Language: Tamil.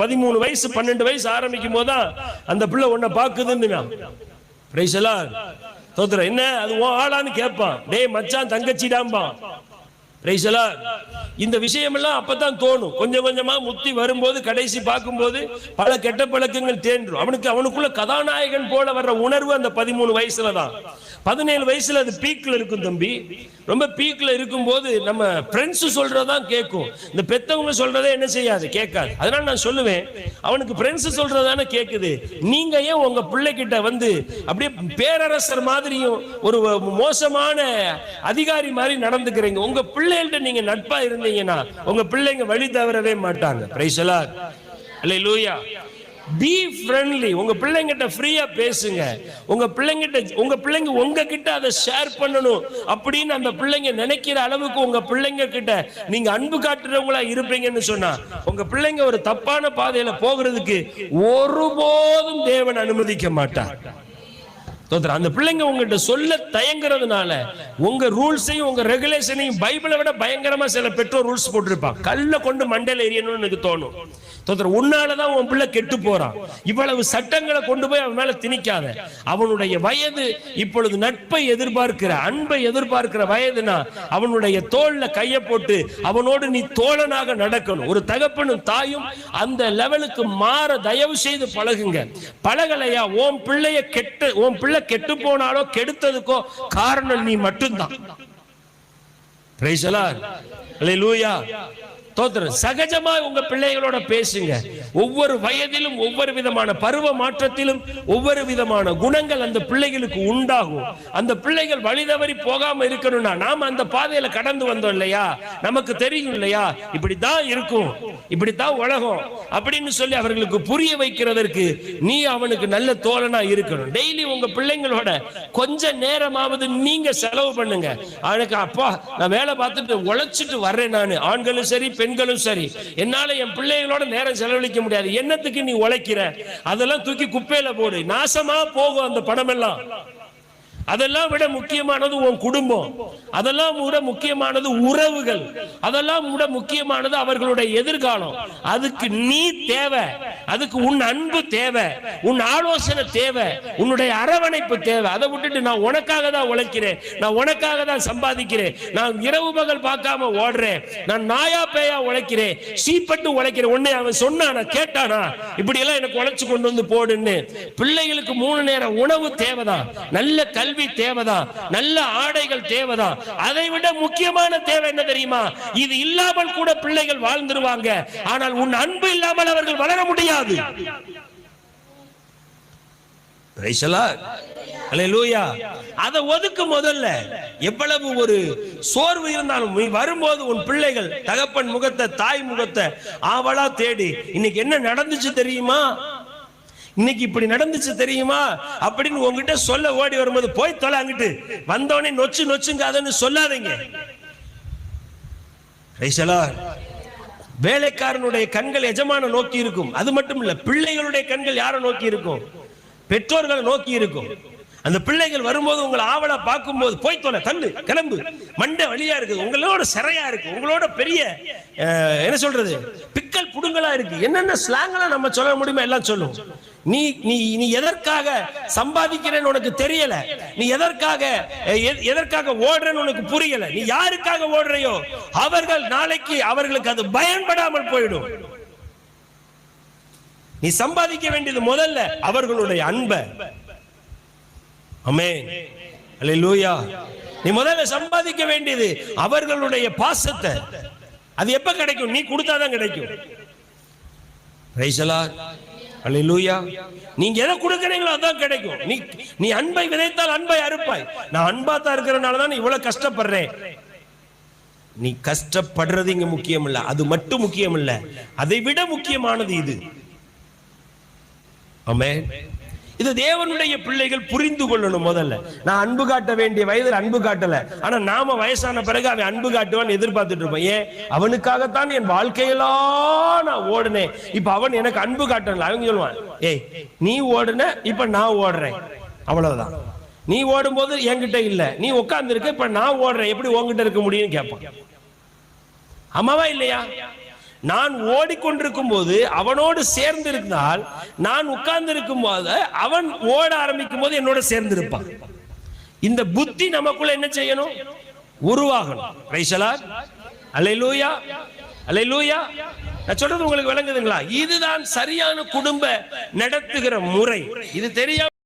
13 வயசு 12 வயசு ஆரம்பிக்கும் போதுதான் அந்த பிள்ளை உன்னை பாக்குதுன்னு தோத்துற என்ன அது ஆளான்னு கேட்பான். டேய் மச்சான் தங்கச்சிடாம்பான். இந்த விஷயம் எல்லாம் அப்பதான் தோணும். கொஞ்சம் கொஞ்சமா முத்தி வரும்போது கடைசி பார்க்கும்போது பல கெட்ட பழக்கங்கள் தேன்றும். அவனுக்குள்ள கதாநாயகன் போல வர்ற உணர்வு அந்த 13 வயசுல தான். 17 வயசுல அது பீக்ல இருக்கும் தம்பி. ரொம்ப பீக்ல இருக்கும் போது நம்ம ஃப்ரெண்ட்ஸ் சொல்றதான் கேட்கும். இந்த பெத்தவங்க சொல்றதே என்ன செய்யாது, கேட்காது. அதனால நான் சொல்லுவேன், அவனுக்கு ஃப்ரெண்ட்ஸ் சொல்றதானே கேட்குது. நீங்க ஏன் உங்க பிள்ளைகிட்ட வந்து அப்படியே பேரரசர் மாதிரியும் ஒரு மோசமான அதிகாரி மாதிரி நடந்துக்கிறீங்க? உங்க பிள்ளைகள்ட்ட நீங்க நட்பா இருந்தீங்கன்னா உங்க பிள்ளைங்க வழி தவறவே மாட்டாங்க. Price the Lord. Hallelujah. Be friendly. உங்க பிள்ளைங்கிட்ட ஃப்ரீயா பேசுங்க. உங்க பிள்ளைங்க உங்ககிட்ட அதை ஷேர் பண்ணணும் அப்படின்னு அந்த பிள்ளைங்க நினைக்கிற அளவுக்கு உங்க பிள்ளைங்க கிட்ட நீங்க அன்பு காட்டுறவங்களா இருப்பீங்கன்னு சொன்னா உங்க பிள்ளைங்க ஒரு தப்பான பாதையில போகிறதுக்கு ஒருபோதும் தேவன் அனுமதிக்க மாட்டார். அந்த பிள்ளைங்க உங்ககிட்ட சொல்ல தயங்குறதுனால உங்க ரூல்ஸையும் உங்க ரெகுலேஷனையும் பைபிளை விட பயங்கரமா சில பெற்றோர் ரூல்ஸ் போட்டிருப்பாங்க. கல்ல கொண்டு மண்டையில எரியணும்னு எனக்கு தோணும். உன்னாலதான் உன் பிள்ளை கெட்டு போறான். இவ்வளவு சட்டங்களை கொண்டு போய் அவன் மேல திணிக்காத. அவனுடைய வயது இப்பொழுது நட்பை எதிர்பார்க்கிற, அன்பை எதிர்பார்க்கிற வயதுனா அவனுடைய தோல்ல கைய போட்டு அவனோடு நீ தோழனாக நடக்கணும். ஒரு தகப்பனும் தாயும் அந்த லெவலுக்கு மாற தயவு செய்து பழகுங்க. பழகலையா உன் பிள்ளை கெட்டு போனாலோ கெடுத்ததுக்கோ காரணம் நீ மட்டும்தான். Praise the Lord. அல்லேலூயா. சகஜமா உங்க பிள்ளைகளோட பேசுங்க. ஒவ்வொரு வயதிலும் ஒவ்வொரு விதமான பருவ மாற்றத்திலும் ஒவ்வொரு விதமான குணங்கள் அந்த பிள்ளைகளுக்கு உண்டாகும். அந்த பிள்ளைகள் வழிதவறி போகாம இருக்கணும்னா நாம அந்த பாதையில கடந்து வந்தோம் இல்லையா, நமக்கு தெரியும் இல்லையா, இப்படித்தான் இருக்கும், இப்படித்தான் உலகம் அப்படின்னு சொல்லி அவர்களுக்கு புரிய வைக்கிறதற்கு நீ அவனுக்கு நல்ல தோழனா இருக்கணும். டெய்லி உங்க பிள்ளைங்களோட கொஞ்ச நேரமாவது நீங்க செலவு பண்ணுங்க. அவனுக்கு அப்பா நான் வேலை பார்த்துட்டு உழைச்சிட்டு வர்றேன், நான் ஆண்களும் சரி பெண்களும் சரி, என்னால என் பிள்ளைகளோட நேரம் செலவழிக்க முடியாது. என்னத்துக்கு நீ உழைக்கிற? அதெல்லாம் தூக்கி குப்பையில போடு, நாசமா போகும் அந்த பணம் எல்லாம். அதெல்லாம் விட முக்கியமானது உன் குடும்பம், அதெல்லாம் விட முக்கியமானது உறவுகள், அதெல்லாம் விட முக்கியமானது அவர்களுடைய எதிர்காலம். அதுக்கு நீ தேவை, அதுக்கு உன் அன்பு தேவை, உன் ஆலோசனை தேவை, உன்னுடைய அரவணைப்பு தேவை. அதை விட்டுட்டு நான் உனக்காக தான் உழைக்கிறேன், நான் உனக்காக தான் சம்பாதிக்கிறேன், நான் இரவு பகல் பார்க்காம ஓடுறேன், நான் நாயா பேயா உழைக்கிறேன், சீப்பட்டு உழைக்கிறேன், உன்னை அவன் சொன்னானா கேட்டானா இப்படி எல்லாம் எனக்கு உழைச்சு கொண்டு வந்து போடுன்னு. பிள்ளைகளுக்கு 3 நேரம் உணவு தேவைதான், நல்ல கல்வி தேவைதான், நல்ல ஆடைகள் தேவைதான். அதை விட முக்கியமான தேவை என்ன தெரியுமா? இது இல்லாமல் கூட பிள்ளைகள் வாழ்ந்துருவாங்க, ஆனால் உன் அன்பு இல்லாமல் அவர்கள் வளர முடியாது. Praise the Lord. அல்லேலூயா. அதை ஒதுக்கு. முதல்ல எவ்வளவு ஒரு சோர்வு இருந்தாலும் நீ வரும்போது உன் பிள்ளைகள் தகப்பன் முகத்தை தாய் முகத்தை ஆவலா தேடி இன்னைக்கு என்ன நடந்துச்சு தெரியுமா, இன்னைக்கு இப்படி நடந்துச்சு தெரியுமா அப்படின்னு உங்ககிட்ட சொல்ல ஓடி வரும்போது போய் தொலை, அங்கிட்டு வந்தோடனே நொச்சுங்காதன்னு சொல்லாதீங்க. வேலைக்காரனுடைய கண்கள் எஜமான நோக்கி இருக்கும். அது மட்டும் இல்ல, பிள்ளைகளுடைய கண்கள் யாரை நோக்கி இருக்கும்? பெற்றோர்களை நோக்கி இருக்கும். அந்த பிள்ளைகள் வரும்போது உங்களை ஆவலா பார்க்கும்போது போய் தொலை, தள்ளு, கிளம்பு, மண்டை வழியா இருக்கு, உங்களோட சிறையா இருக்கு, உங்களோட பெரிய என்ன சொல்றது பிக்கல் புடுங்களா இருக்கு, என்னென்ன ஸ்லாங்கெல்லாம் நம்ம சொல்ல முடியுமா எல்லாம் சொல்லும். நீ நீ நீ எதற்காக சம்பாதிக்கிறேன்னு உனக்கு தெரியல, நீ எதற்காக ஓடுறேன்னு உனக்கு புரியல, நீ யாருக்காக ஓடுறையோ அவர்கள் நாளைக்கு அவர்களுக்கு அது பயன்படாமல் போயிடும். நீ சம்பாதிக்க வேண்டியது முதல்ல அவர்களுடைய அன்பை. ஆமென். அல்லேலூயா. நீ முதல்ல சம்பாதிக்க வேண்டியது அவர்களுடைய பாசத்தை. அது எப்ப கிடைக்கும்? நீ கொடுத்தாதான் கிடைக்கும். Praise the Lord. அல்லேலூயா. நீங்க எதை கொடுக்கறீங்களோ அதான் கிடைக்கும். நீ அன்பை விதைத்தால் அன்பை அறுப்பாய். நான் அன்பா தான் இருக்கிறனால தான் இவ்வளவு கஷ்டப்படுறேன். நீ கஷ்டப்படுறது இங்க முக்கியம் இல்ல, அது மட்டும் முக்கியம் இல்ல, அதை விட முக்கியமானது இது. ஆமென். இது தேவனுடைய பிள்ளைகள் புரிந்து கொள்ளணும். முதல்ல நான் அன்பு காட்ட வேண்டிய வயதில் அன்பு காட்டல, ஆனா நாம வயசான பிறகு அவன் அன்பு காட்டுவான்னு எதிர்பார்த்துட்டு இருப்போம். ஏன்? அவனுக்காகத்தான் என் வாழ்க்கையெல்லாம் நான் ஓடுனேன், இப்ப அவன் எனக்கு அன்பு காட்டல. அவங்க சொல்லுவான், ஏய் நீ ஓடுன, இப்ப நான் ஓடுறேன், அவ்வளவுதான். நீ ஓடும் போது என்கிட்ட இல்ல, நீ உட்கார்ந்து இருக்க, இப்ப நான் ஓடுறேன், எப்படி உன்கிட்ட இருக்க முடியும்னு கேட்பான். ஆமாவா இல்லையா? நான் ஓடிக்கொண்டிருக்கும் போது அவனோடு சேர்ந்து இருந்தால், நான் உட்கார்ந்து இருக்கும் போது அவன் ஓட ஆரம்பிக்கும் போது என்னோட சேர்ந்து இருப்பான். இந்த புத்தி நமக்குள்ள என்ன செய்யணும்? உருவாகணும். Praise the Lord. Hallelujah, hallelujah. நான் சொல்றது உங்களுக்கு விளங்குதுங்களா? இதுதான் சரியான குடும்ப நடத்துகிற முறை. இது தெரியாம